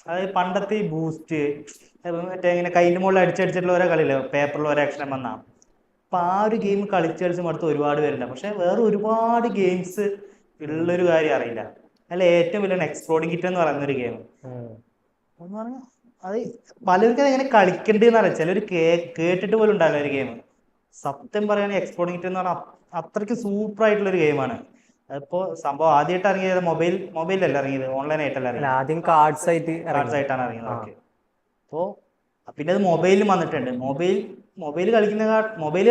അതായത് പണ്ടത്തെ ഈ ബൂസ്റ്റ് മറ്റേ ഇങ്ങനെ കയ്യിൻ്റെ മുകളിൽ അടിച്ചടിച്ചിട്ടുള്ള ഓരോ കളിയില്ലേ, പേപ്പറിൽ ഓരോ അക്ഷരം വന്നാ. അപ്പൊ ആ ഒരു ഗെയിം കളിച്ച് കളിച്ച് മടുത്ത് ഒരുപാട് പേരുണ്ട്. പക്ഷെ വേറെ ഒരുപാട് ഗെയിംസ് ഉള്ളൊരു കാര്യം അറിയില്ല. അല്ല ഏറ്റവും വലിയ എക്സ്പ്ലോഡിംഗ് കിറ്റ് എന്ന് പറയുന്ന ഒരു ഗെയിം എന്ന് പറഞ്ഞാൽ അത് പലർക്കും എങ്ങനെ കളിക്കണ്ടെന്ന് അറിയാം. ചിലർ കേട്ടിട്ട് പോലും ഉണ്ടാവില്ല ഒരു ഗെയിം. സത്യം പറയുകയാണെങ്കിൽ എക്സ്പ്ലോഡിംഗ് കിറ്റ് എന്ന് പറഞ്ഞാൽ അത്രയ്ക്ക് സൂപ്പർ ആയിട്ടുള്ള ഒരു ഗെയിമാണ്. അതിപ്പോ സംഭവം ആദ്യമായിട്ട് ഇറങ്ങിയത് മൊബൈലല്ല ഇറങ്ങിയത്, ഓൺലൈൻ ആയിട്ടല്ല അല്ല, ഇറങ്ങിയത്, ആദ്യം കാർഡ്സ് ആയിട്ട് കാർഡ്സ് ഇറങ്ങി. ആയിട്ടാണ് ഇറങ്ങിയത്. ആ ഓക്കെ. അപ്പോൾ പിന്നെ അത് മൊബൈലിൽ വന്നിട്ടുണ്ട്. മൊബൈൽ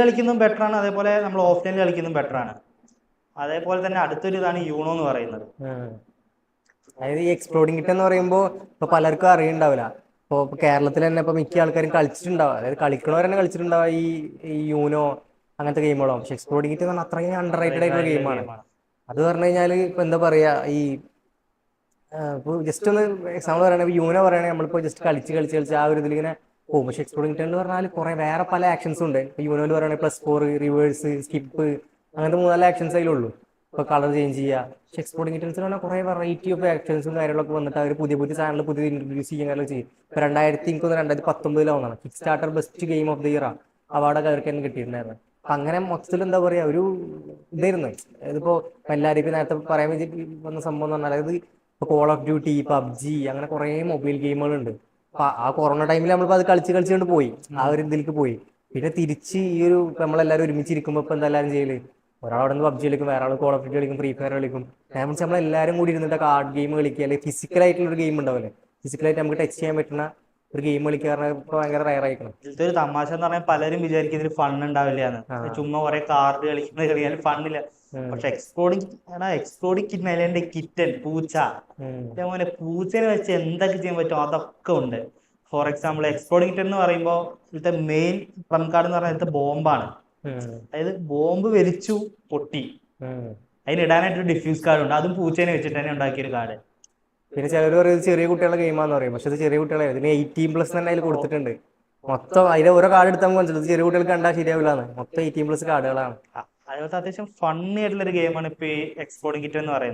കളിക്കുന്നതും ബെറ്റർ ആണ്, അതേപോലെ നമ്മൾ ഓഫ്ലൈനിൽ കളിക്കുന്നതും ബെറ്റർ ആണ്. അതേപോലെ തന്നെ അടുത്തൊരു ഇതാണ് യൂണോ എന്ന് പറയുന്നത്. അതായത് ഈ എക്സ്പ്ലോഡിംഗ് കിറ്റ് എന്ന് പറയുമ്പോൾ ഇപ്പൊ പലർക്കും അറിയണ്ടാവില്ല. ഇപ്പൊ കേരളത്തിൽ തന്നെ ഇപ്പൊ മിക്ക ആൾക്കാരും കളിച്ചിട്ടുണ്ടാവുക, അതായത് കളിക്കണവർ തന്നെ കളിച്ചിട്ടുണ്ടാവുക ഈ യൂനോ അങ്ങനത്തെ ഗെയിമുകളോ. പക്ഷെ എക്സ്പ്ലോഡിംഗ് കിറ്റ് എന്ന് പറഞ്ഞാൽ അത്രയും അണ്ടർ റേറ്റഡ് അണ്ടർറേറ്റഡ് ആയിട്ടുള്ള ആയിട്ടുള്ള ഗെയിമാണ്. ഗെയിമാണ്. അത് പറഞ്ഞു കഴിഞ്ഞാൽ ഇപ്പൊ എന്താ പറയാ, ഈ ഇപ്പോൾ ജസ്റ്റ് ഒന്ന് എക്സാമ്പിൾ പറയുകയാണെങ്കിൽ യൂനോ പറയുകയാണെങ്കിൽ നമ്മളിപ്പോൾ ജസ്റ്റ് കളിച്ച് കളിച്ച് കളിച്ച് ആ ഒരു ഇതിലിങ്ങനെ പോകും. പക്ഷെ എക്സ്പ്ലോഡിംഗ് കിറ്റ് എന്ന് പറഞ്ഞാൽ കുറെ വേറെ പല ആക്ഷൻസും ഉണ്ട്. ഇപ്പോൾ യൂനോയിൽ പറയുകയാണെങ്കിൽ +4, റിവേഴ്സ്, സ്കിപ്പ്, അങ്ങനത്തെ 3-4 ആക്ഷൻസ് അതിലുള്ളൂ. ഇപ്പോൾ കളർ ചേഞ്ച് ചെയ്യുക. പക്ഷെ എക്സ്പ്ലോഡിംഗ് കിറ്റൻസ് പറഞ്ഞാൽ കുറെ വെറൈറ്റി ഓഫ് ആക്ഷൻസും കാര്യങ്ങളൊക്കെ വന്നിട്ട് അവർ പുതിയ പുതിയ സാധനങ്ങൾ പുതിയ ഇൻട്രൊഡ്യൂസ് ചെയ്യാനൊക്കെ ചെയ്യും. ഇപ്പോൾ 2019 Kickstarter best game of the year അവാർഡൊക്കെ അവർക്ക് തന്നെ കിട്ടിയിട്ടുണ്ടായിരുന്നു. അപ്പൊ അങ്ങനെ മൊത്തത്തിൽ എന്താ പറയാ, ഒരു ഇതായിരുന്നു. ഇതിപ്പോ എല്ലാവരും ഇപ്പൊ നേരത്തെ പറയാൻ വേണ്ടി വന്ന സംഭവം എന്ന് പറഞ്ഞാൽ, അതായത് ഇപ്പൊ കോൾ ഓഫ് ഡ്യൂട്ടി, പബ്ജി, അങ്ങനെ കുറെ മൊബൈൽ ഗെയിമുകളുണ്ട്. അപ്പൊ ആ കൊറോണ ടൈമിൽ നമ്മളിപ്പോ അത് കളിച്ചുകൊണ്ട് പോയി, ആ ഒരു ഇതിലേക്ക് പോയി. പിന്നെ തിരിച്ച് ഈ ഒരു നമ്മളെല്ലാവരും ഒരുമിച്ചിരിക്കുമ്പോൾ ഇപ്പൊ എന്താ എല്ലാവരും ചെയ്യല്, ഒരാൾ അവിടെ നിന്ന് പബ്ജി കളിക്കും, വേറെ ആൾ കോൾ ഓഫ് ഡ്യൂട്ടി കളിക്കും, ഫ്രീ ഫയർ കളിക്കും. ഞാൻ വെച്ചാൽ നമ്മളെല്ലാവരും കൂടി ഇരുന്നിട്ട് കാർഡ് ഗെയിം കളിക്കുക, അല്ലെങ്കിൽ ഫിസിക്കലായിട്ടുള്ള ഒരു ഗെയിം ഉണ്ടാവില്ലേ, ഫിസിക്കലായിട്ട് നമുക്ക് ടച്ച് ചെയ്യാൻ പറ്റുന്ന ഒരു ഗെയിം കളിക്കുക ഇപ്പൊ ഭയങ്കര റയർ ആയിക്കണം. ഇതിലത്തെ ഒരു തമാശ എന്ന് പറഞ്ഞാൽ പലരും വിചാരിക്കും ഇതിൽ ഫൺ ഉണ്ടാവില്ലാന്ന്. ചുമ്മാ കുറെ കാർഡ് കളിക്കുന്നത് കളിയാൽ ഫണ്ണില്ല. പക്ഷെ എക്സ്പ്ലോഡിംഗ് കിറ്റ്, കിറ്റൻ പൂച്ച, അതേപോലെ പൂച്ചനെ വെച്ച് എന്തൊക്കെ ചെയ്യാൻ പറ്റും അതൊക്കെ ഉണ്ട്. ഫോർ എക്സാമ്പിൾ എക്സ്പ്ലോഡിംഗ് കിറ്റ് എന്ന് പറയുമ്പോൾ ഇതിലത്തെ മെയിൻ ട്രംപ് കാർഡ് എന്ന് പറഞ്ഞാൽ ഇതിലത്തെ ബോംബാണ്. അതായത് ബോംബ് വലിച്ചു പൊട്ടി, അതിനിടാനായിട്ടൊരു ഡിഫ്യൂസ് കാർഡ് ഉണ്ട്, അതും പൂച്ചേനെ വെച്ചിട്ട് തന്നെ ഉണ്ടാക്കിയൊരു കാർഡ്. പിന്നെ ചിലർ പറയും ചെറിയ കുട്ടികളുടെ ഗെയിമാന്ന് പറയും. പക്ഷെ ഇത് ചെറിയ കുട്ടികളെ, ഇതിന് 18+ തന്നെ അതിൽ കൊടുത്തിട്ടുണ്ട്. മൊത്തം അതിലെ ഓരോ കാർഡ് എടുത്താൽ മനസ്സിലാവും ചെറിയ കുട്ടികൾക്ക് കണ്ടാൽ ശരിയാവില്ലാന്ന്. മൊത്തം 18+ കാർഡുകളാണ്. അതുപോലത്തെ അത്യാവശ്യം ഫണ്ണി ആയിട്ടുള്ള ഒരു ഗെയിമാണ് ഇപ്പൊ ഈ എക്സ്പ്ലോഡിംഗ് കിറ്റ് എന്ന് പറയുന്നത്.